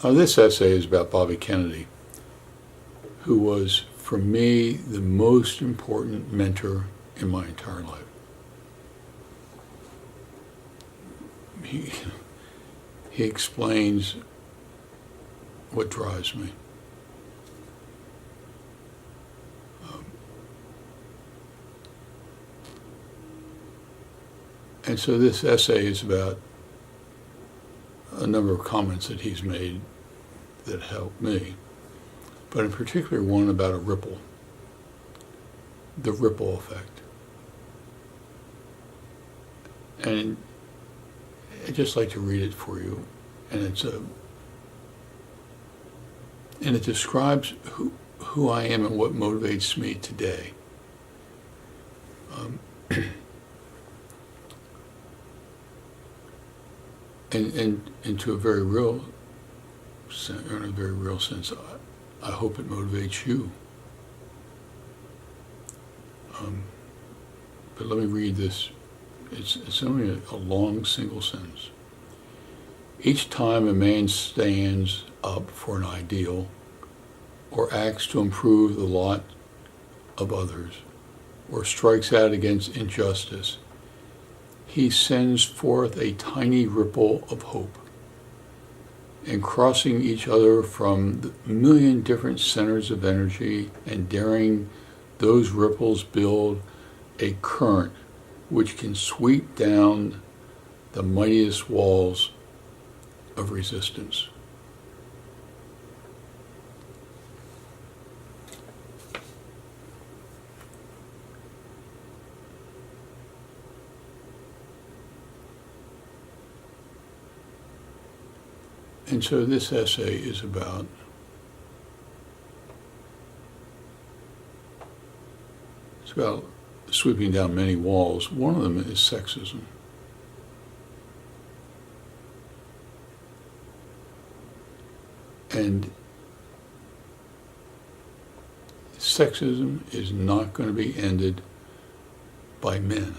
This essay is about Bobby Kennedy, who was, for me, the most important mentor in my entire life. He explains what drives me. And so this essay is about a number of comments that he's made that helped me, but in particular one about a ripple, the ripple effect. And I'd just like to read it for you, and it describes who I am and what motivates me today. And to a very real sense, in a very real sense, I hope it motivates you. But let me read this. It's only a long single sentence. Each time a man stands up for an ideal or acts to improve the lot of others or strikes out against injustice, he sends forth a tiny ripple of hope. And crossing each other from the million different centers of energy and daring, those ripples build a current which can sweep down the mightiest walls of resistance. And so this essay is about sweeping down many walls. One of them is sexism. And sexism is not going to be ended by men.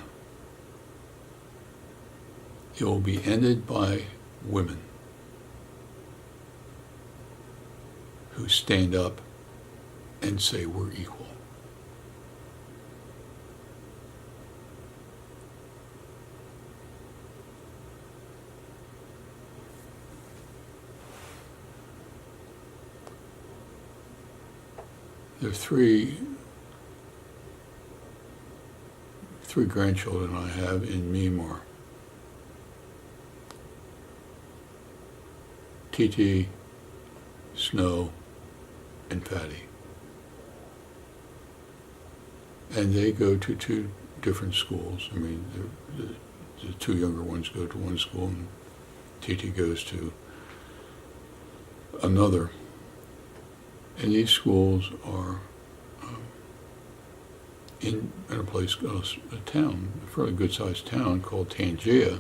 It will be ended by women who stand up and say we're equal. There are three grandchildren I have in Myanmar. TT, Snow, and Patty. And they go to two different schools. I mean, the two younger ones go to one school and TT goes to another. And these schools are in a place, a town, a fairly good-sized town called Tangier,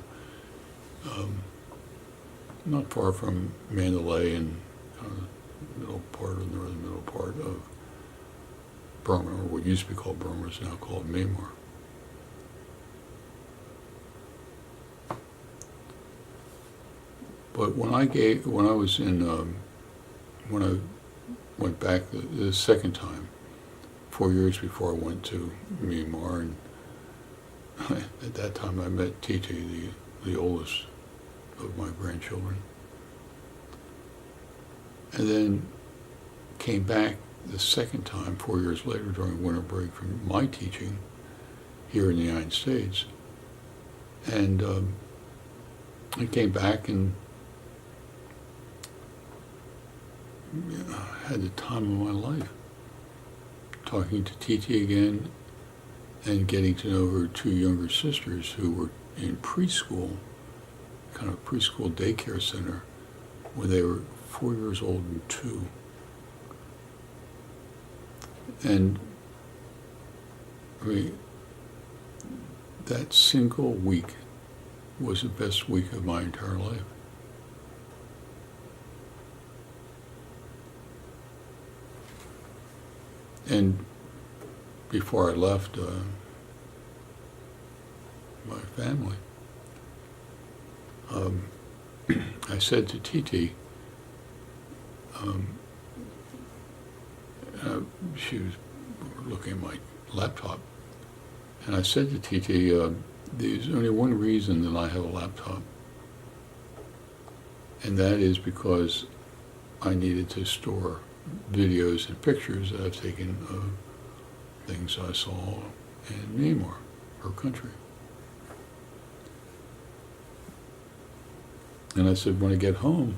not far from Mandalay and middle part or northern middle part of Burma, or what used to be called Burma is now called Myanmar. But when I went back the second time, 4 years before I went to Myanmar, and at that time I met TT, the oldest of my grandchildren, and then came back the second time 4 years later during winter break from my teaching here in the United States, and I came back and had the time of my life, talking to TT again and getting to know her two younger sisters who were in preschool, kind of preschool daycare center, when they were 4 years old and 2. And I mean, that single week was the best week of my entire life. And before I left my family, I said to TT, um, she was looking at my laptop, and I said to TT, there's only one reason that I have a laptop, and that is because I needed to store videos and pictures that I've taken of things I saw in Myanmar, her country. And I said, when I get home,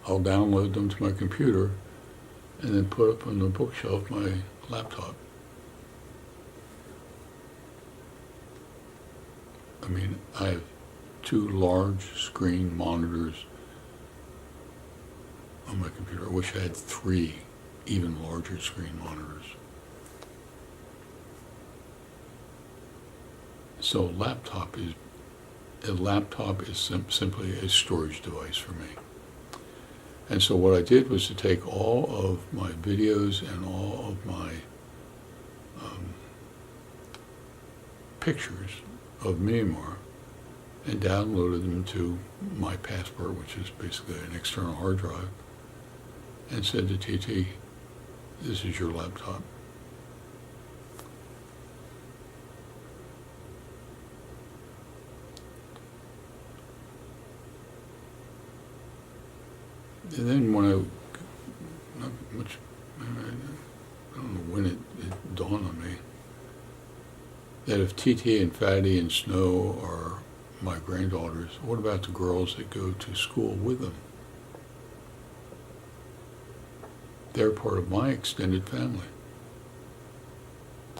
I'll download them to my computer and then put up on the bookshelf my laptop. I mean, I have 2 large screen monitors on my computer. I wish I had 3 even larger screen monitors. So a laptop is simply a storage device for me. And so what I did was to take all of my videos and all of my pictures of Myanmar and downloaded them to my passport, which is basically an external hard drive, and said to TT, this is your laptop. And then when not much, I don't know when it dawned on me that if TT and Fatty and Snow are my granddaughters, what about the girls that go to school with them? They're part of my extended family.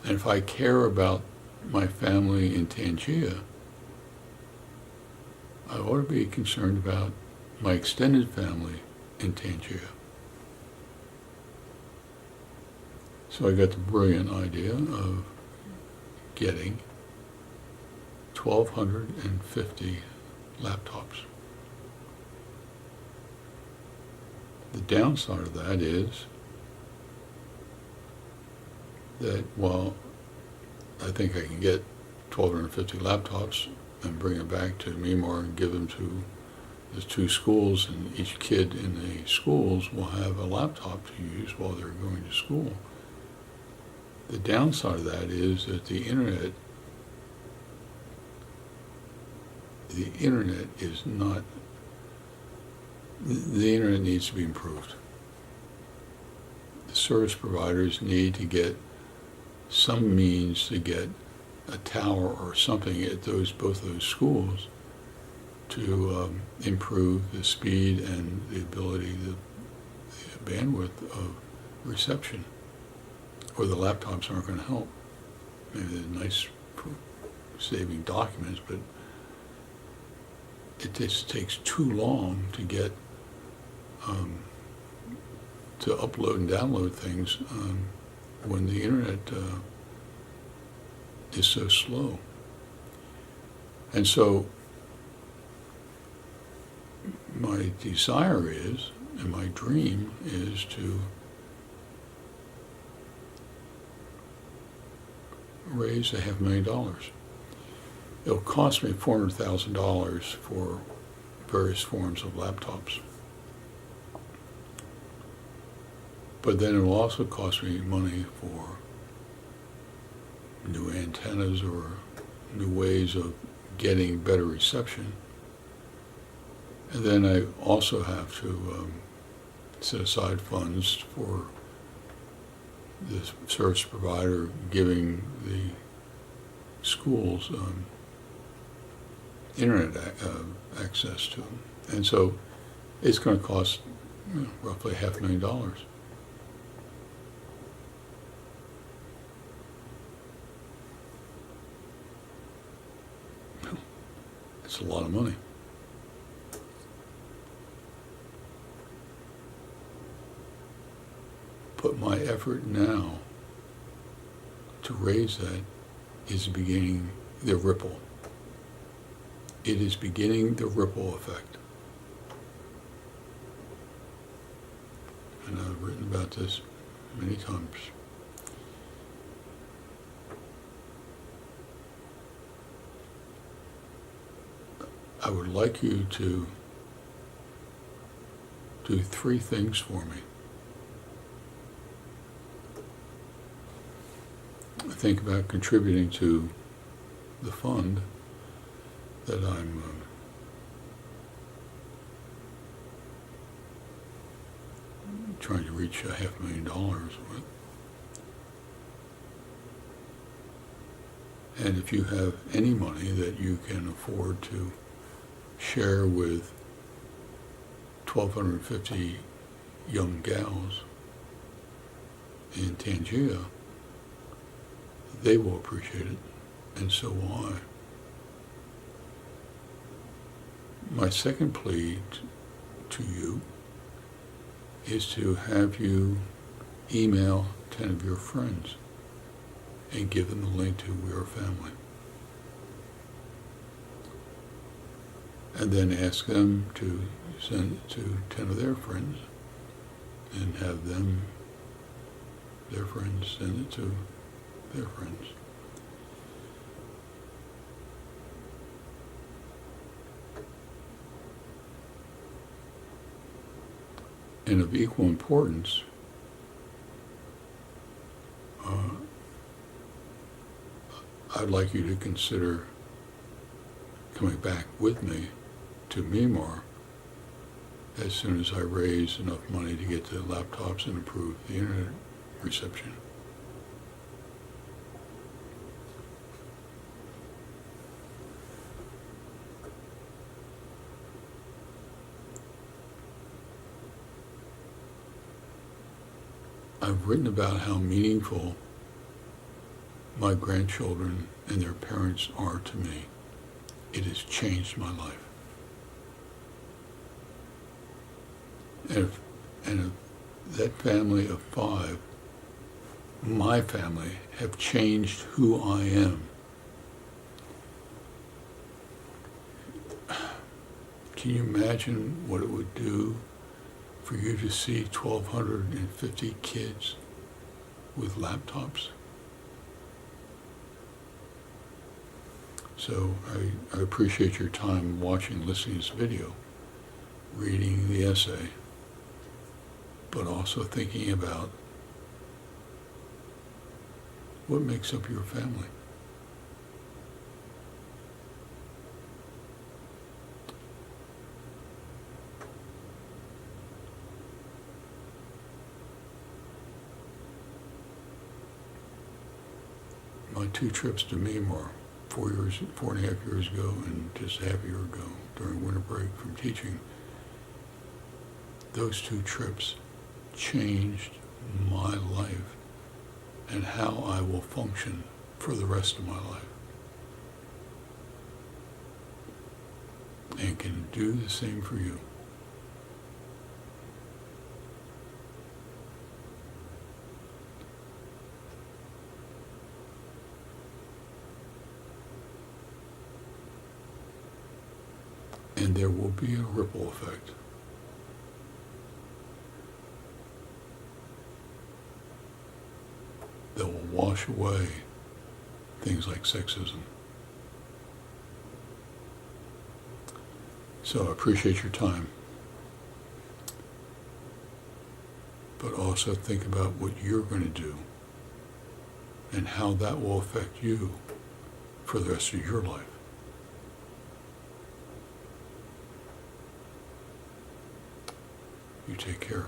And if I care about my family in Tangier, I ought to be concerned about my extended family in Tangier. So I got the brilliant idea of getting 1,250 laptops. The downside of that is that while I think I can get 1,250 laptops and bring them back to Myanmar and give them to the 2 schools, and each kid in the schools will have a laptop to use while they're going to school. The downside of that is that the internet is not, the internet needs to be improved. The service providers need to get some means to get a tower or something at both those schools to improve the speed and the ability, the bandwidth of reception, or the laptops aren't going to help. Maybe they're nice for saving documents, but it just takes too long to get to upload and download things when the internet is so slow. And so my desire is, and my dream is, to raise $500,000. It'll cost me $400,000 for various forms of laptops. But then it will also cost me money for new antennas or new ways of getting better reception. And then I also have to set aside funds for the service provider giving the schools internet access to them. And so it's going to cost roughly $500,000. It's a lot of money. But my effort now to raise that is beginning the ripple. It is beginning the ripple effect. And I've written about this many times. I would like you to do 3 things for me. Think about contributing to the fund that I'm trying to reach $500,000 with. And if you have any money that you can afford to share with 1,250 young gals in Tangier, they will appreciate it, and so will I. My second plea to you is to have you email 10 of your friends and give them the link to We Are Family. And then ask them to send it to 10 of their friends and have them, their friends, send it to their friends. And of equal importance, I'd like you to consider coming back with me to Myanmar as soon as I raise enough money to get the laptops and improve the internet reception. I've written about how meaningful my grandchildren and their parents are to me. It has changed my life. And if that family of 5, my family, have changed who I am, can you imagine what it would do for you to see 1,250 kids with laptops? So I appreciate your time watching, listening to this video, reading the essay, but also thinking about what makes up your family. My 2 trips to Myanmar, 4.5 years ago, and just half a year ago during winter break from teaching, those 2 trips changed my life and how I will function for the rest of my life. And can do the same for you. And there will be a ripple effect. That will wash away things like sexism. So I appreciate your time. But also think about what you're going to do and how that will affect you for the rest of your life. You take care.